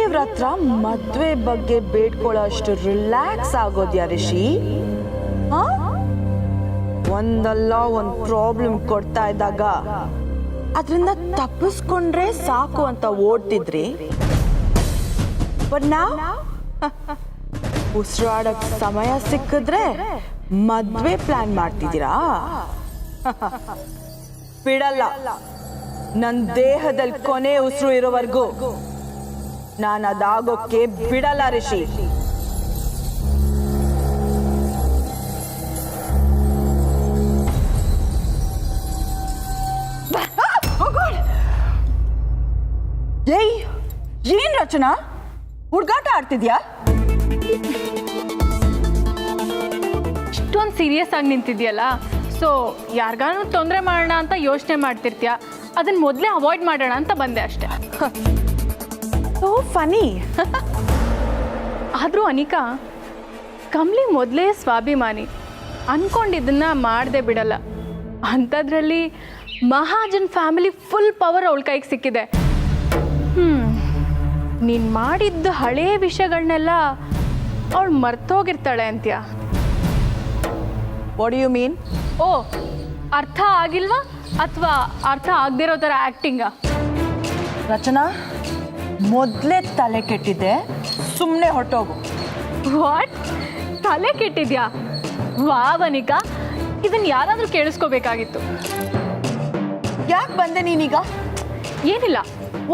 ದೇವ್ರ ಹತ್ರ ಮದ್ವೆ ಬಗ್ಗೆ ಬೇಡ್ಕೊಳ್ಳೋ ಅಷ್ಟು ರಿಲ್ಯಾಕ್ಸ್ ಆಗೋದ್ಯಾ ರಿಷಿ? ಒಂದಲ್ಲ ಒಂದು ಪ್ರಾಬ್ಲಮ್ ಕೊಡ್ತಾ ಇದ್ದಾಗ ಅದರಿಂದ ತಪ್ಪಿಸ್ಕೊಂಡ್ರೆ ಸಾಕು ಅಂತ ಓಡ್ತಿದ್ರಿ. ಬಟ್ ನಾವ್ ಉಸಿರಾಡಕ್ ಸಮಯ ಸಿಕ್ಕಿದ್ರೆ ಮದ್ವೆ ಪ್ಲಾನ್ ಮಾಡ್ತಿದ್ದೀರಾ? ಬಿಡಲ್ಲ. ನನ್ನ ದೇಹದಲ್ಲಿ ಕೊನೆ ಉಸಿರು ಇರೋವರೆಗೂ ನಾನು ಅದಾಗೋಕ್ಕೆ ಬಿಡಲ್ಲ ರಿಷಿ. ಏಯ್, ಏನ್ ರಚನಾ, ಹುಡುಗಾಟ ಆಡ್ತಿದ್ಯಾ? ಇಷ್ಟೊಂದು ಸೀರಿಯಸ್ ಆಗಿ ನಿಂತಿದ್ಯಲ್ಲ, ಸೊ ಯಾರಿಗಾನು ತೊಂದರೆ ಮಾಡೋಣ ಅಂತ ಯೋಚನೆ ಮಾಡ್ತಿರ್ತೀಯ, ಅದನ್ನ ಮೊದಲೇ ಅವಾಯ್ಡ್ ಮಾಡೋಣ ಅಂತ ಬಂದೆ ಅಷ್ಟೇ. ಓ ಫನಿ. ಆದರೂ ಅನಿಕಾ, ಕಮಲಿ ಮೊದಲೇ ಸ್ವಾಭಿಮಾನಿ, ಅನ್ಕೊಂಡಿದ್ದನ್ನ ಮಾಡದೆ ಬಿಡಲ್ಲ. ಅಂಥದ್ರಲ್ಲಿ ಮಹಾಜನ್ ಫ್ಯಾಮಿಲಿ ಫುಲ್ ಪವರ್ ಅವಳ ಕೈಗೆ ಸಿಕ್ಕಿದೆ. ನೀನು ಮಾಡಿದ್ದ ಹಳೇ ವಿಷಯಗಳನ್ನೆಲ್ಲ ಅವಳು ಮರ್ತೋಗಿರ್ತಾಳೆ ಅಂತ್ಯ. What do you mean? ಓ, ಅರ್ಥ ಆಗಿಲ್ವಾ ಅಥವಾ ಅರ್ಥ ಆಗದಿರೋ ಥರ ಆ್ಯಕ್ಟಿಂಗಾ? ರಚನಾ, ಮೊದಲೇ ತಲೆ ಕೆಟ್ಟಿದ್ದೆ, ಸುಮ್ಮನೆ ಹೊಟ್ಟೋಗು. ವಾಟ್? ತಲೆ ಕೆಟ್ಟಿದ್ಯಾ? ವಾವನಿಕಾ, ಇದನ್ನ ಯಾರಾದರೂ ಕೇಳಿಸ್ಕೋಬೇಕಾಗಿತ್ತು. ಯಾಕೆ ಬಂದೆ ನೀನೀಗ? ಏನಿಲ್ಲ,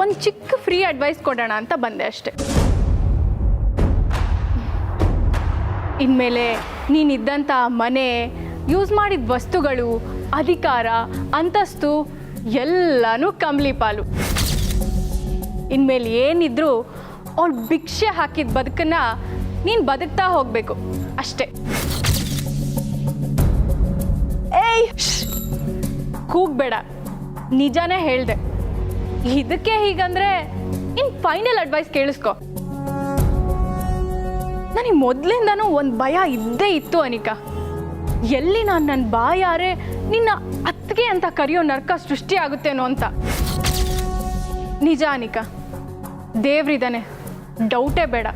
ಒಂದು ಚಿಕ್ಕ ಫ್ರೀ ಅಡ್ವೈಸ್ ಕೊಡೋಣ ಅಂತ ಬಂದೆ ಅಷ್ಟೆ. ಇನ್ಮೇಲೆ ನೀನಿದ್ದಂಥ ಮನೆ, ಯೂಸ್ ಮಾಡಿದ ವಸ್ತುಗಳು, ಅಧಿಕಾರ, ಅಂತಸ್ತು ಎಲ್ಲನೂ ಕಮಲಿ ಪಾಲು. ಇನ್ಮೇಲೆ ಏನಿದ್ರು ಅವಳು ಭಿಕ್ಷೆ ಹಾಕಿದ ಬದುಕನ್ನ ನೀನು ಬದುಕ್ತಾ ಹೋಗಬೇಕು ಅಷ್ಟೇ. ಏಯ್, ಕೂಗ್ಬೇಡ, ನಿಜಾನೇ ಹೇಳ್ದೆ. ಇದಕ್ಕೆ ಹೀಗಂದ್ರೆ ಇನ್ ಫೈನಲ್ ಅಡ್ವೈಸ್ ಕೇಳಿಸ್ಕೊ. ನನಗೆ ಮೊದಲಿಂದನೂ ಒಂದು ಭಯ ಇದ್ದೇ ಇತ್ತು ಅನಿಕಾ. ಎಲ್ಲಿ ನಾನು ನನ್ನ ಬಾಯಾರೆ ನಿನ್ನ ಅತ್ತಿಗೆ ಅಂತ ಕರೆಯೋ ನರ್ಕ ಸೃಷ್ಟಿ ಆಗುತ್ತೇನೋ ಅಂತ. ನಿಜ ಅನಿಕಾ, ದೇವ್ರಿದ್ದಾನೆ, ಡೌಟೇ ಬೇಡ.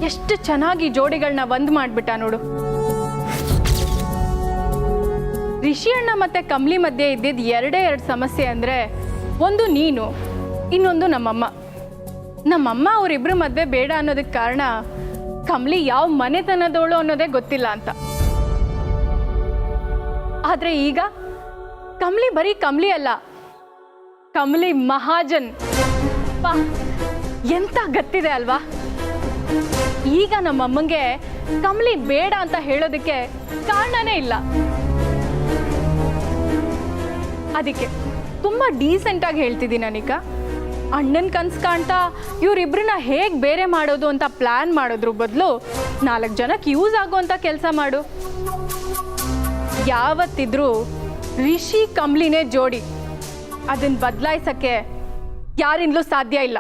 ಎಷ್ಟು ಚೆನ್ನಾಗಿ ಜೋಡಿಗಳನ್ನ ಒಂದು ಮಾಡಿಬಿಟ್ಟ ನೋಡು. ರಿಷಿ ಅಣ್ಣ ಮತ್ತೆ ಕಮಲಿ ಮಧ್ಯೆ ಇದ್ದಿದ್ದು ಎರಡೇ ಎರಡು ಸಮಸ್ಯೆ ಅಂದರೆ, ಒಂದು ನೀನು, ಇನ್ನೊಂದು ನಮ್ಮಮ್ಮ. ನಮ್ಮಮ್ಮ ಅವರಿಬ್ಬರ ಮದುವೆ ಬೇಡ ಅನ್ನೋದಕ್ಕೆ ಕಾರಣ ಕಮಲಿ ಯಾವ ಮನೆತನದವಳು ಅನ್ನೋದೇ ಗೊತ್ತಿಲ್ಲ ಅಂತ. ಆದರೆ ಈಗ ಕಮಲಿ ಬರೀ ಕಮಲಿ ಅಲ್ಲ, ಕಮಲಿ ಮಹಾಜನ್. ಎಂತ ಗತ್ತಿದೆ ಅಲ್ವಾ? ಈಗ ನಮ್ಮಮ್ಮಂಗೆ ಕಮಲಿ ಬೇಡ ಅಂತ ಹೇಳೋದಕ್ಕೆ ಕಾರಣನೇ ಇಲ್ಲ. ಅದಕ್ಕೆ ತುಂಬ ಡೀಸೆಂಟಾಗಿ ಹೇಳ್ತಿದ್ದೀನಿ ಅನಿಕಾ. ಅಣ್ಣನ ಕನ್ಸು ಕಾಣ್ತಾ ಇವರಿಬ್ಬರನ್ನ ಹೇಗೆ ಬೇರೆ ಮಾಡೋದು ಅಂತ ಪ್ಲ್ಯಾನ್ ಮಾಡೋದ್ರ ಬದಲು 4 ಜನಕ್ಕೆ ಯೂಸ್ ಆಗುವಂಥ ಕೆಲಸ ಮಾಡು. ಯಾವತ್ತಿದ್ರೂ ರಿಷಿ ಕಮಲಿನೇ ಜೋಡಿ. ಅದನ್ನು ಬದಲಾಯಿಸೋಕ್ಕೆ ಯಾರಿಂದಲೂ ಸಾಧ್ಯ ಇಲ್ಲ.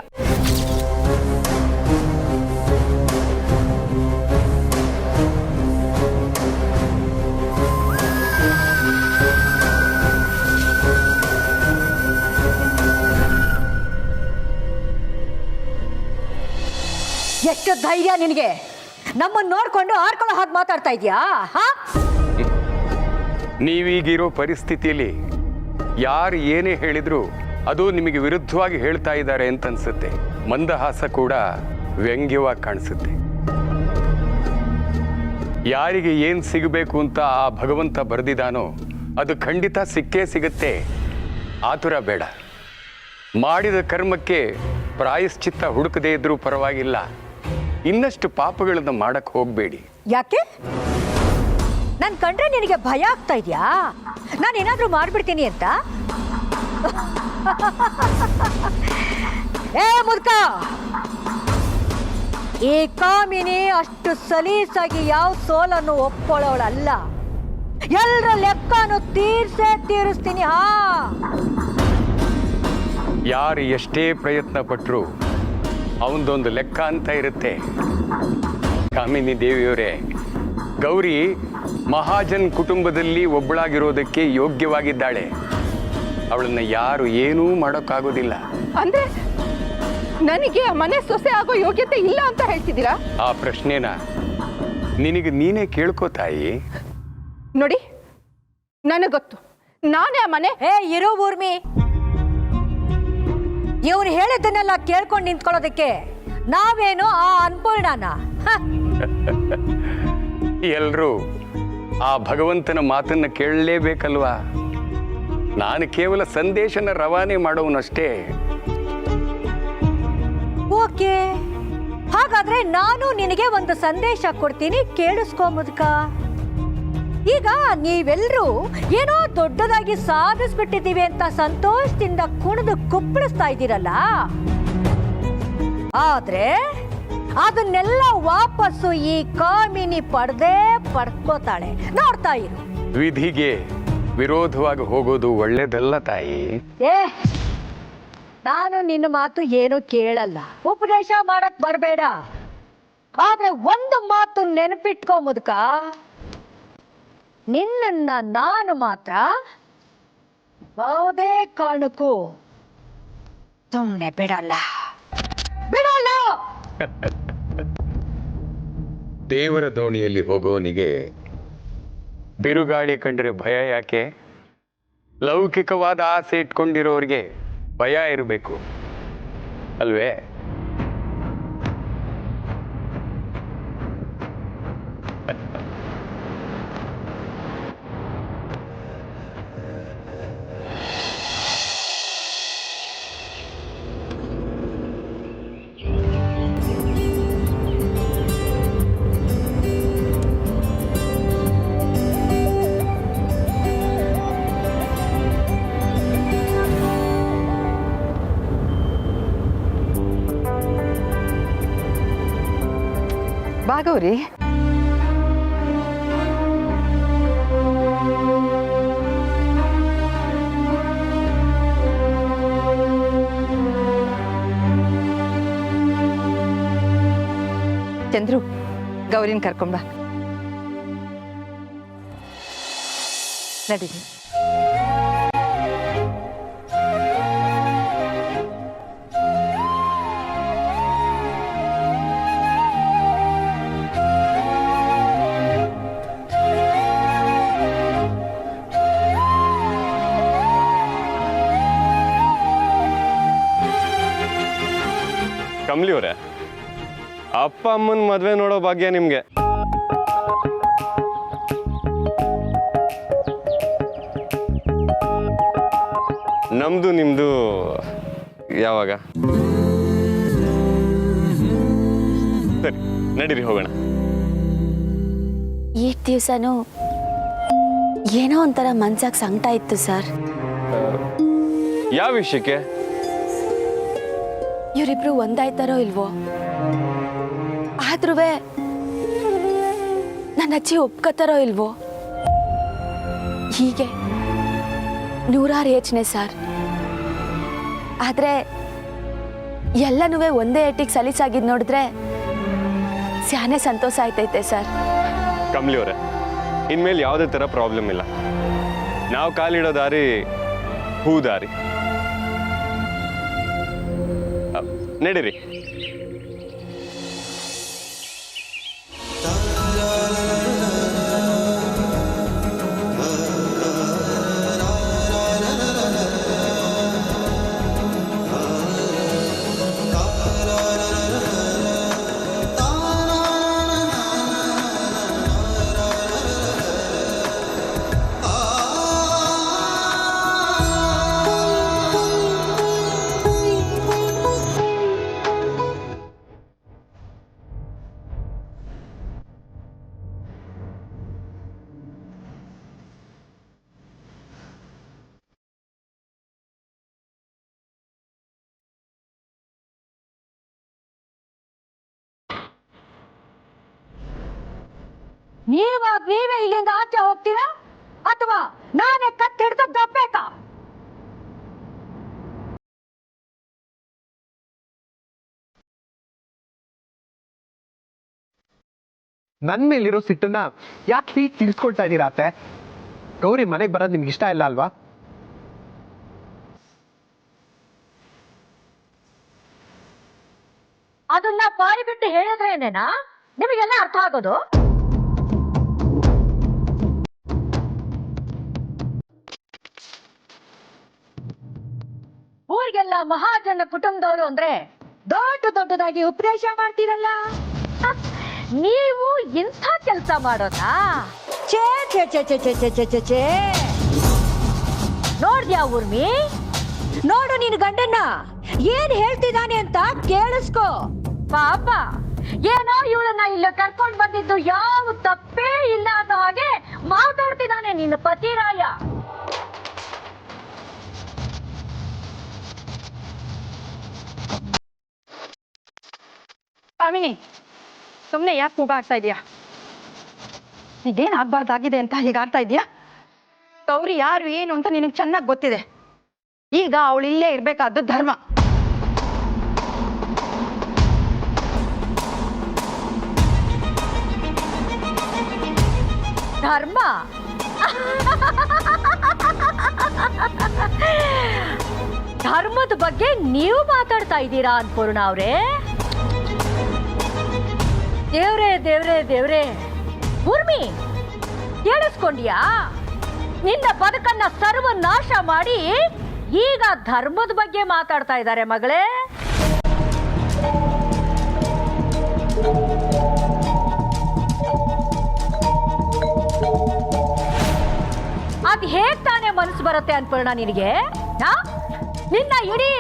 ಎಷ್ಟು ಧೈರ್ಯ ನಿನಗೆ? ನಮ್ಮನ್ನು ನೋಡ್ಕೊಂಡು ಆಡ್ಕೊಳ್ಳೋ ಹಾಗೆ ಮಾತಾಡ್ತಾ ಇದೆಯಾ? ನೀವೀಗಿರೋ ಪರಿಸ್ಥಿತಿಯಲ್ಲಿ ಯಾರು ಏನೇ ಹೇಳಿದ್ರು ಅದು ನಿಮಗೆ ವಿರುದ್ಧವಾಗಿ ಹೇಳ್ತಾ ಇದ್ದಾರೆ ಅಂತ ಅನ್ಸುತ್ತೆ. ಮಂದಹಾಸ ಕೂಡ ವ್ಯಂಗ್ಯವಾಗಿ ಕಾಣಿಸುತ್ತೆ. ಯಾರಿಗೆ ಏನು ಸಿಗಬೇಕು ಅಂತ ಆ ಭಗವಂತ ಬರೆದಿದ್ದಾನೋ ಅದು ಖಂಡಿತ ಸಿಕ್ಕೇ ಸಿಗುತ್ತೆ. ಆತುರ ಬೇಡ. ಮಾಡಿದ ಕರ್ಮಕ್ಕೆ ಪ್ರಾಯಶ್ಚಿತ್ತ ಹುಡುಕದೇ ಇದ್ರೂ ಪರವಾಗಿಲ್ಲ. ಇನ್ನಷ್ಟು ಪಾಪಗಳನ್ನು ಮಾಡಕ್ಕೆ ಹೋಗಬೇಡಿ. ಯಾಕೆ? ನಾನು ಕಂಡ್ರೆ ನಿನಗೆ ಭಯ ಆಗ್ತಾ ಇದೆಯಾ? ನಾನು ಏನಾದರೂ ಮಾಡಿಬಿಡ್ತೀನಿ ಅಂತ? ಏ ಮುದ್ಕ, ಈ ಕಾಮಿನಿ ಅಷ್ಟು ಸಲೀಸಾಗಿ ಯಾವ ಸೋಲನ್ನು ಒಪ್ಕೊಳ್ಳೋಳಲ್ಲ. ಎಲ್ಲರ ಲೆಕ್ಕನು ತೀರಿಸ್ತೀನಿ. ಯಾರು ಎಷ್ಟೇ ಪ್ರಯತ್ನ ಪಟ್ಟರು ಅವನದೊಂದು ಲೆಕ್ಕ ಅಂತ ಇರುತ್ತೆ. ಕಾಮಿನಿ ದೇವಿಯವರೇ, ಗೌರಿ ಮಹಾಜನ್ ಕುಟುಂಬದಲ್ಲಿ ಒಬ್ಬಳಾಗಿರೋದಕ್ಕೆ ಯೋಗ್ಯವಾಗಿದ್ದಾಳೆ. ಅವಳನ್ನು ಯಾರು ಏನೂ ಮಾಡೋಕ್ಕಾಗೋದಿಲ್ಲ. ಅಂದ್ರೆ ನನಗೆ ಆ ಮನೆ ಸೊಸೆ ಆಗೋ ಯೋಗ್ಯತೆ ಇಲ್ಲ ಅಂತ ಹೇಳ್ತಿದ್ದೀರಾ? ಆ ಪ್ರಶ್ನೆನ ನಿನಗೆ ನೀನೇ ಕೇಳ್ಕೋ ತಾಯಿ. ನೋಡಿ, ನನಗೆ ಗೊತ್ತು, ನಾನೇ ಆ ಮನೆ. ಇರೋ ಊರ್ಮಿ, ಇವನು ಹೇಳಿದ್ದನ್ನೆಲ್ಲ ಕೇಳ್ಕೊಂಡು ನಿಂತ್ಕೊಳ್ಳೋದಕ್ಕೆ ನಾವೇನು ಆ ಅನ್ಪೂರ್ಣನ? ಎಲ್ರೂ ಆ ಭಗವಂತನ ಮಾತನ್ನ ಕೇಳಲೇಬೇಕಲ್ವಾ? ನಾನು ಕೇವಲ ಸಂದೇಶನ ರವಾನೆ ಮಾಡೋನಷ್ಟೇ. ಓಕೆ, ಹಾಗಾದ್ರೆ ನಾನು ನಿನಗೆ ಒಂದು ಸಂದೇಶ ಕೊಡ್ತೀನಿ, ಕೇಳಿಸ್ಕೊ ಮುದುಕ. ಈಗ ನೀವೆಲ್ಲರೂ ಏನೋ ದೊಡ್ಡದಾಗಿ ಸಾಧಿಸ್ಬಿಟ್ಟಿದ್ದೀವಿ ಅಂತ ಸಂತೋಷದಿಂದ ಕುಣಿದು ಕುಪ್ಪಳಿಸ್ತಾ ಇದ್ದೀರಲ್ಲ, ಆದ್ರೆ ಅದನ್ನೆಲ್ಲ ವಾಪಸ್ಸು ಈ ಕಾಮಿನಿ ಪಡ್ಕೋತಾಳೆ. ನೋಡ್ತಾ ಇರು. ವಿಧಿಗೆ ವಿರೋಧವಾಗಿ ಹೋಗೋದು ಒಳ್ಳೇದಲ್ಲ ತಾಯಿ. ನಾನು ನಿನ್ನ ಮಾತು ಏನು ಕೇಳಲ್ಲ, ಉಪದೇಶ ಮಾಡಕ್ ಬರಬೇಡ. ಆದ್ರೆ ಒಂದು ಮಾತು ನೆನಪಿಟ್ಕೋ ಮುದುಕ, ನಿನ್ನ ನಾನು ಮಾತ್ರ ಯಾವುದೇ ಕಾರಣಕ್ಕೂ ಸುಮ್ಮನೆ ಬಿಡಲ್ಲ. ದೇವರ ದೋಣಿಯಲ್ಲಿ ಹೋಗೋನಿಗೆ ಬಿರುಗಾಳಿ ಕಂಡ್ರೆ ಭಯ ಯಾಕೆ? ಲೌಕಿಕವಾದ ಆಸೆ ಇಟ್ಕೊಂಡಿರೋರಿಗೆ ಭಯ ಇರಬೇಕು ಅಲ್ವೇ? ಬಾಗೌರಿ, ಚಂದ್ರು, ಗೌರಿನ ಕರ್ಕೊಂಬ. ನಡೀರಿ. ಕಮಲಿ ಅವರೇ, ಅಪ್ಪ ಅಮ್ಮನ ಮದುವೆ ನೋಡೋ ಭಾಗ್ಯ ನಿಮಗೆ. ನಮ್ದು ನಿಮ್ದು ಯಾವಾಗ? ಸರಿ, ನಡೀರಿ ಹೋಗೋಣ. ಈ ದಿವಸನೂ ಏನೋ ಒಂಥರ ಮನ್ಸಾಗ ಸಂಕಟ ಇತ್ತು ಸರ್. ಯಾವ ವಿಷಯಕ್ಕೆ? ಇವರಿಬ್ರು ಒಂದಾಯ್ತಾರೋ ಇಲ್ವೋ, ಆದ್ರೂ ನನ್ನ ಅಜ್ಜಿ ಒಪ್ಕೋತಾರೋ ಇಲ್ವೋ, ಹೀಗೆ ನೂರಾರು ಯೋಚನೆ ಸರ್. ಆದ್ರೆ ಎಲ್ಲನೂ ಒಂದೇ ಏಟಿಗೆ ಸಲೀಸಾಗಿದ್ದು ನೋಡಿದ್ರೆ ಸ್ಯಾನೆ ಸಂತೋಷ ಆಯ್ತೈತೆ ಸರ್. ಕಮಲಿ ಅವರೇ, ಇನ್ಮೇಲೆ ಯಾವುದೇ ಥರ ಪ್ರಾಬ್ಲಮ್ ಇಲ್ಲ. ನಾವು ಕಾಲಿಡೋ ದಾರಿ ಹೂ ದಾರಿ. ನಡೀರಿ. ನೀವೇ ಇಲ್ಲಿಂದ ಆಚೆ ಹೋಗ್ತೀರಾ ಅಥವಾ ನಾನೇ ಕತ್ತಿ ಹಿಡಿದು ದಬ್ಬೇಕಾ? ನನ್ನ ಮೇಲಿರೋ ಸಿಟ್ಟನ್ನ ಯಾಕೆ ಹೀಗೆ ತಿಳಿಸ್ಕೊಳ್ತಾ ಇದ್ದೀರಾ ಅತ್ತೆ? ಗೌರಿ ಮನೆಗೆ ಬರೋದು ನಿಮ್ಗೆ ಇಷ್ಟ ಇಲ್ಲ ಅಲ್ವಾ? ಬಿಟ್ಟು ಹೇಳಿದ್ರೇನೇನಾ ನಿಮಗೆಲ್ಲ ಅರ್ಥ ಆಗೋದು? ಊರಿಗೆಲ್ಲ ಮಹಾಜನ ಕುಟುಂಬದವರು ಅಂದ್ರೆ ದೊಡ್ಡದಾಗಿ ಉಪದೇಶ ಮಾಡ್ತೀರಲ್ಲ, ನೀವು ಇಂಥ ಕೆಲಸ ಮಾಡೋದಾ? ಛೇ ಛೇ ಛೇ ಛೇ ಛೇ ಛೇ ಛೇ ಛೇ ಛೇ. ನೋಡ್ದ್ಯಾ ಊರ್ಮಿ? ನೋಡು ನಿನ್ ಗಂಡನ್ನ ಏನ್ ಹೇಳ್ತಿದ್ದಾನೆ ಅಂತ ಕೇಳಿಸ್ಕೊ. ಪಾಪ ಏನೋ ಇವಳನ್ನ ಇಲ್ಲ ಕರ್ಕೊಂಡ್ ಬಂದಿದ್ದು ಯಾವ ತಪ್ಪೇ ಇಲ್ಲ ಅನ್ನೋ ಹಾಗೆ ಮಾತಾಡ್ತಿದ್ದಾನೆ ನಿನ್ನ ಪತಿರಾಯ. ಕಾಮಿನಿ, ಸುಮ್ಮನೆ ಯಾಕೆ ಕೂಗಾಡ್ತಾ ಇದೀಯಾ? ಇದೇನು ಆಗ್ಬಾರ್ದಾಗಿದೆ ಅಂತ ಹೀಗಾಡ್ತಾ ಇದೀಯಾ? ಗೌರಿ ಯಾರು ಏನು ಅಂತ ನಿನಗೆ ಚೆನ್ನಾಗಿ ಗೊತ್ತಿದೆ. ಈಗ ಅವಳು ಇಲ್ಲೇ ಇರ್ಬೇಕಾದ್ದು ಧರ್ಮ. ಧರ್ಮ? ಧರ್ಮದ ಬಗ್ಗೆ ನೀವು ಮಾತಾಡ್ತಾ ಇದ್ದೀರಾ ಅನ್ಪೂರ್ಣ ಅವ್ರೆ? ದೇವ್ರೇ ದೇವ್ರೇ ದೇವ್ರೇ, ಊರ್ಮಿ ಕೇಳಿಸ್ಕೊಂಡ್ಯಾ? ನಿನ್ನ ಬದುಕನ್ನ ಸರ್ವನಾಶ ಮಾಡಿ ಈಗ ಧರ್ಮದ ಬಗ್ಗೆ ಮಾತಾಡ್ತಾ ಇದ್ದಾರೆ ಮಗಳೇ. ಅದ್ ಹೇಗ್ ತಾನೇ ಮನಸ್ಸು ಬರುತ್ತೆ ಅನ್ಪೂರ್ಣ ನಿನಗೆ? ನಿನ್ನ ಇಡೀ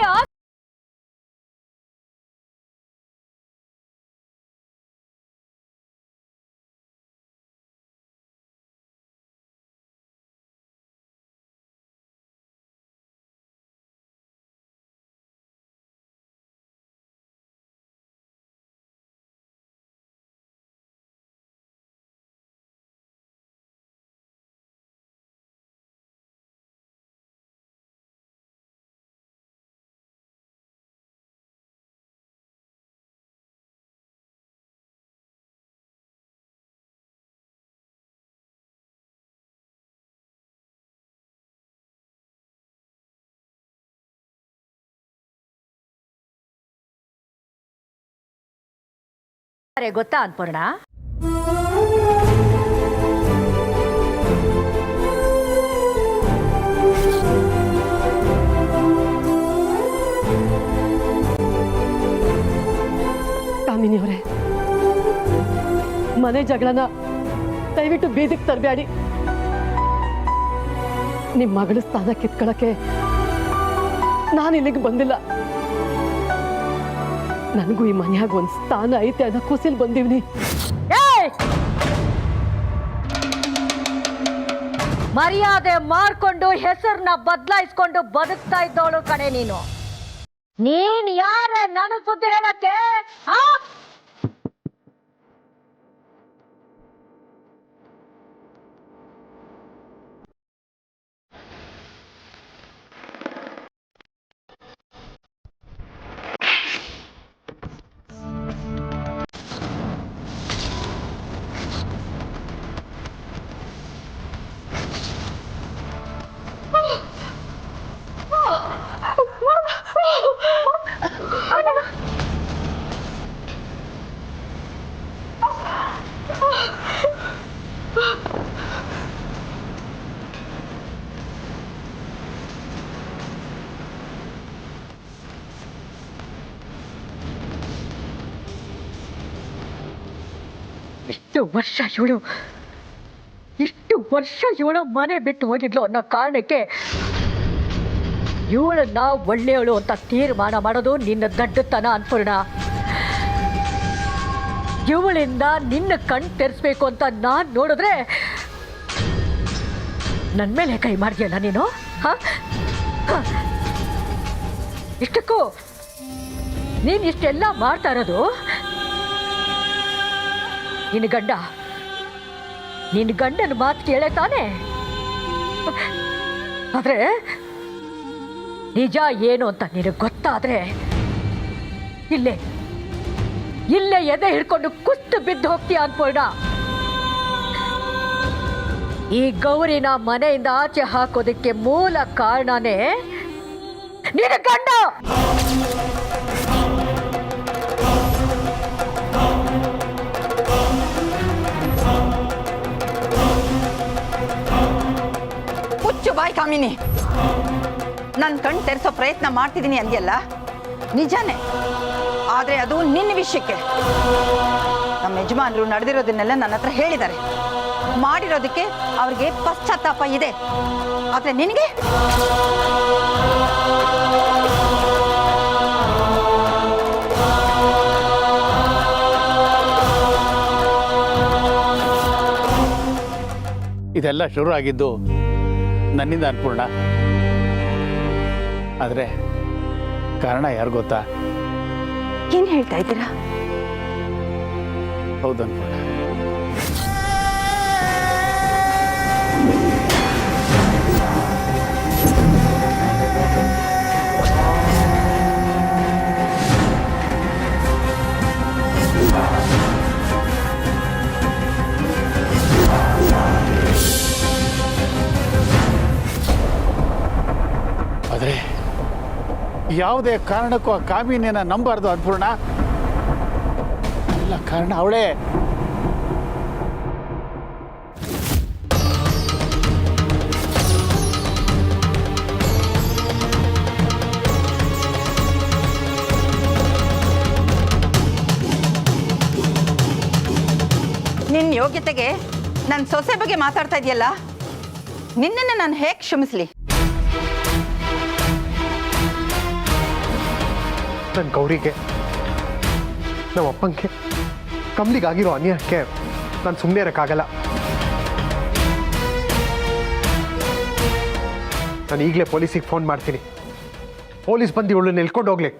ಗೊತ್ತಾ ಅನ್ಪೂರ್ಣ? ಕಾಮಿನಿಯವರೇ, ಮನೆ ಜಗಳನ ದಯವಿಟ್ಟು ಬೀದಿಗೆ ತರಬೇಡಿ. ನಿಮ್ಮ ಮಗಳ ಸ್ಥಾನ ಕಿತ್ಕೊಳ್ಳಕ್ಕೆ ನಾನು ಇಲ್ಲಿಗೆ ಬಂದಿಲ್ಲ. ನನಗೂ ಈ ಮನ್ಯಾಗ ಒಂದು ಸ್ಥಾನ ಐತೆ ಅನ್ನೋ ಖುಷಿಲ್ ಬಂದೀವ್ನಿ. ಮರ್ಯಾದೆ ಮಾಡ್ಕೊಂಡು ಹೆಸರನ್ನ ಬದಲಾಯಿಸ್ಕೊಂಡು ಬದುಕ್ತಾ ಇದ್ದವಳು ಕಡೆ ನೀನು. ನೀನ್ ಯಾರ ನನ್ನ ಸುದ್ದಿ ಹೇಳಕ್ಕೆ? ಇಷ್ಟು ವರ್ಷ ಇವಳು ಮನೆ ಬಿಟ್ಟು ಹೋಗಿದ್ಲು ಅನ್ನೋ ಕಾರಣಕ್ಕೆ ಇವಳನ್ನ ಒಳ್ಳೆಯವಳು ಅಂತ ತೀರ್ಮಾನ ಮಾಡೋದು ನಿನ್ನ ದಡ್ಡತನ ಅನ್ಪೂರ್ಣ. ಇವಳಿಂದ ನಿನ್ನ ಕಣ್ ತೆರೆಸ್ಬೇಕು ಅಂತ ನಾನ್ ನೋಡಿದ್ರೆ ನನ್ ಮೇಲೆ ಕೈ ಮಾಡ್ತೀಯಲ್ಲ ನೀನು? ಇಷ್ಟಕ್ಕೂ ನೀನ್ ಇಷ್ಟೆಲ್ಲ ಮಾಡ್ತಾ ಇರೋದು ನಿನ್ನ ಗಂಡನ ಮಾತು ಕೇಳೇ ತಾನೆ? ಆದ್ರೆ ನಿಜ ಏನು ಅಂತ ನಿನಗೆ ಗೊತ್ತಾದ್ರೆ ಇಲ್ಲೇ ಎದೆ ಹಿಡ್ಕೊಂಡು ಕುಸ್ತು ಬಿದ್ದು ಹೋಗ್ತೀಯ ಅನ್ಪೂರ್ಣ. ಈ ಗೌರಿನ ಮನೆಯಿಂದ ಆಚೆ ಹಾಕೋದಕ್ಕೆ ಮೂಲ ಕಾರಣನೇ ನಿನ್ನ ಗಂಡ. ಬಾಯ್ ಕಾಮಿನಿ. ನನ್ನ ಕಣ್ ತೆರೆಸೋ ಪ್ರಯತ್ನ ಮಾಡ್ತಿದ್ದೀನಿ ಅಂದ್ಯಲ್ಲ, ನಿಜಾನೇ. ಆದ್ರೆ ಅದು ನಿನ್ನ ವಿಷಯಕ್ಕೆ. ನಮ್ಮ ಯಜಮಾನರು ನಡೆದಿರೋದನ್ನೆಲ್ಲ ನನ್ನ ಹತ್ರ ಹೇಳಿದ್ದಾರೆ. ಮಾಡಿರೋದಕ್ಕೆ ಅವ್ರಿಗೆ ಪಶ್ಚಾತ್ತಾಪ ಇದೆ. ಆದ್ರೆ ನಿನಗೆ ಇದೆಲ್ಲ ಶುರು ಆಗಿದ್ದು ನನ್ನಿಂದ ಅನ್ಪೂರ್ಣ. ಆದರೆ ಕಾರಣ ಯಾರು ಗೊತ್ತಾ? ಏನ್ ಹೇಳ್ತಾ ಇದ್ದೀರಾ? ಹೌದು ಅನ್ಪೂರ್ಣ. ಆದರೆ ಯಾವುದೇ ಕಾರಣಕ್ಕೂ ಆ ಕಾಮಿನಿಯನ್ನ ನಂಬಾರ್ದು ಅನ್ಪೂರ್ಣ. ಎಲ್ಲ ಕಾರಣ ಅವಳೇ. ನಿನ್ನ ಯೋಗ್ಯತೆಗೆ ನನ್ನ ಸೊಸೆ ಬಗ್ಗೆ ಮಾತಾಡ್ತಾ ಇದೆಯಲ್ಲ, ನಿನ್ನನ್ನು ನಾನು ಹೇಗೆ ಕ್ಷಮಿಸ್ಲಿ? ನನ್ನ ಗೌರಿಗೆ, ನಮ್ಮ ಅಪ್ಪಂಗೆ, ಕಮಲಿಗಾಗಿರೋ ಅನ್ಯಾಯಕ್ಕೆ ನಾನು ಸುಮ್ಮನೆ ಇರೋಕ್ಕಾಗಲ್ಲ. ನಾನು ಈಗಲೇ ಪೊಲೀಸಿಗೆ ಫೋನ್ ಮಾಡ್ತೀನಿ. ಪೊಲೀಸ್ ಬಂದು ಇವಳನ್ನ ಎಳ್ಕೊಂಡು ಹೋಗ್ಲಿ.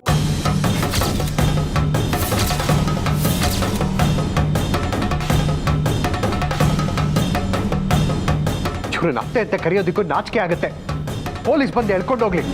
ಇವ್ರನ್ನ ಅತ್ತೆ ಅಂತ ಕರೆಯೋದಕ್ಕೂ ನಾಚಿಕೆ ಆಗುತ್ತೆ. ಪೊಲೀಸ್ ಬಂದು ಎಳ್ಕೊಂಡು ಹೋಗ್ಲಿ.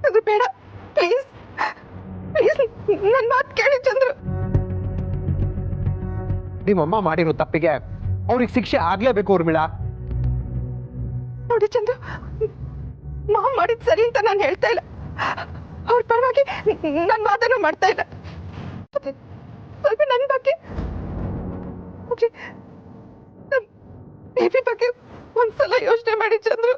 ಅದು ಬೇಡ, ಪ್ಲೀಸ್ ಪ್ಲೀಸ್, ನನ್ನ ಮಾತು ಕೇಳಿ ಚಂದ್ರು. ನಿಮ್ಮಮ್ಮ ಮಾಡಿರೋ ತಪ್ಪಿಗೆ ಅವ್ರಿಗೆ ಶಿಕ್ಷೆ ಆಗ್ಲೇಬೇಕು ಊರ್ಮಿಳಾ. ನೋಡಿ ಚಂದ್ರು, ಮಾವು ಮಾಡಿದ್ ಸರಿ ಅಂತ ನಾನು ಹೇಳ್ತಾ ಇಲ್ಲ. ಅವ್ರ ಪರವಾಗಿ ನನ್ನ ಮಾತನ್ನು ಮಾಡ್ತಾ ಇಲ್ಲ. ಸ್ವಲ್ಪ ನನ್ನ ಬಗ್ಗೆ, ಬೇಬಿ ಬಗ್ಗೆ ಒಂದ್ಸಲ ಯೋಚನೆ ಮಾಡಿ Chandru.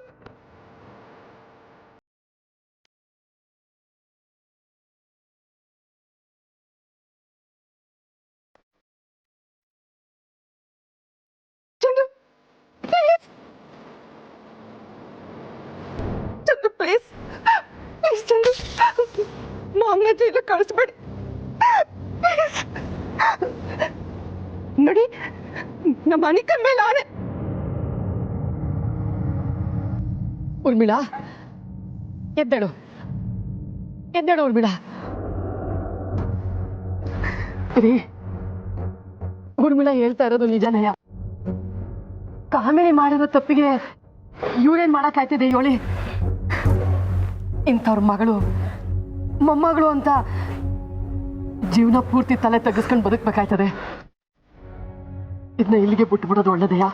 Chandru please, Chandru please please Chandru, ಮಾಮನ ಜೈಲಿಗೆ ಕಳಿಸ್ಬೇಡಿ ನೋಡಿ. ನಮ್ಮ ಅನಿಕ ಮೇಲೆ ಆನೆ. ಊರ್ಮಿಳಾ, ಎದ್ದೇಳು ಎದ್ದೇಳು ಊರ್ಮಿಳಾ. ರೀ, ಊರ್ಮಿಳಾ ಹೇಳ್ತಾ ಇರೋದು ನಿಜನಯ್ಯ. ಕಾಮಿನಿ ಮಾಡಿರೋ ತಪ್ಪಿಗೆ ಇವ್ರೇನ್ ಮಾಡಕ್ಕಾಯ್ತಿದೆ ಹೇಳಿ? ಇಂಥವ್ರ ಮಗಳು ಮೊಮ್ಮಗಳು ಅಂತ ಜೀವನ ಪೂರ್ತಿ ತಲೆ ತಗ್ಗಿಸ್ಕೊಂಡು ಬದುಕ್ಬೇಕಾಯ್ತದೆ. ಇದನ್ನ ಇಲ್ಲಿಗೆ ಬಿಟ್ಬಿಡೋದು ಒಳ್ಳೇದೆಯಾ?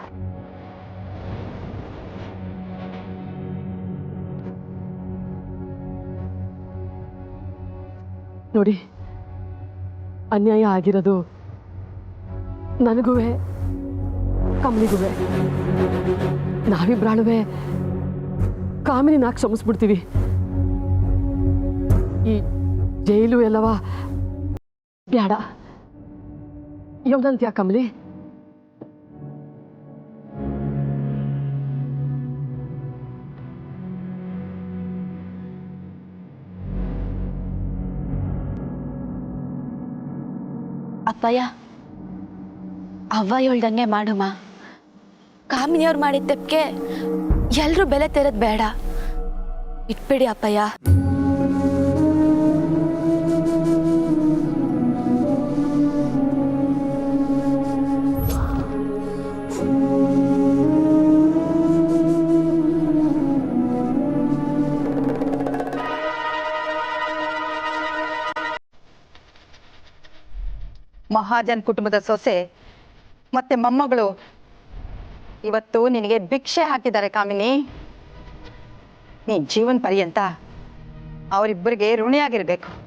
ನೋಡಿ, ಅನ್ಯಾಯ ಆಗಿರೋದು ನನಗೂ ಕಮಲಿಗೂ. ನಾವಿಬ್ರಾಳುವೆ ಕಾಮಿನಿನ ಕ್ಷಮಿಸ್ಬಿಡ್ತೀವಿ. ಈ ಜೈಲು ಎಲ್ಲವ ಬೇಡ. ಯವ್ದಂತ್ಯಾ ಕಮಲಿ? ಅಪ್ಪಯ್ಯ, ಅವ್ವ ಹೇಳ್ದಂಗೆ ಮಾಡುಮ. ಕಾಮಿನಿಯವ್ರು ಮಾಡಿದ ತಪ್ಪಿಗೆ ಎಲ್ಲರೂ ಬೆಲೆ ತೆರದ್ ಬೇಡ. ಇಟ್ಬಿಡಿ ಅಪ್ಪಯ್ಯ. ಮಹಾಜನ್ ಕುಟುಂಬದ ಸೊಸೆ ಮತ್ತೆ ಮೊಮ್ಮಗಳು ಇವತ್ತು ನಿನಗೆ ಭಿಕ್ಷೆ ಹಾಕಿದ್ದಾರೆ ಕಾಮಿನಿ. ನೀನ್ ಜೀವನ ಪರ್ಯಂತ ಅವರಿಬ್ಬರಿಗೆ ಋಣಿಯಾಗಿರ್ಬೇಕು.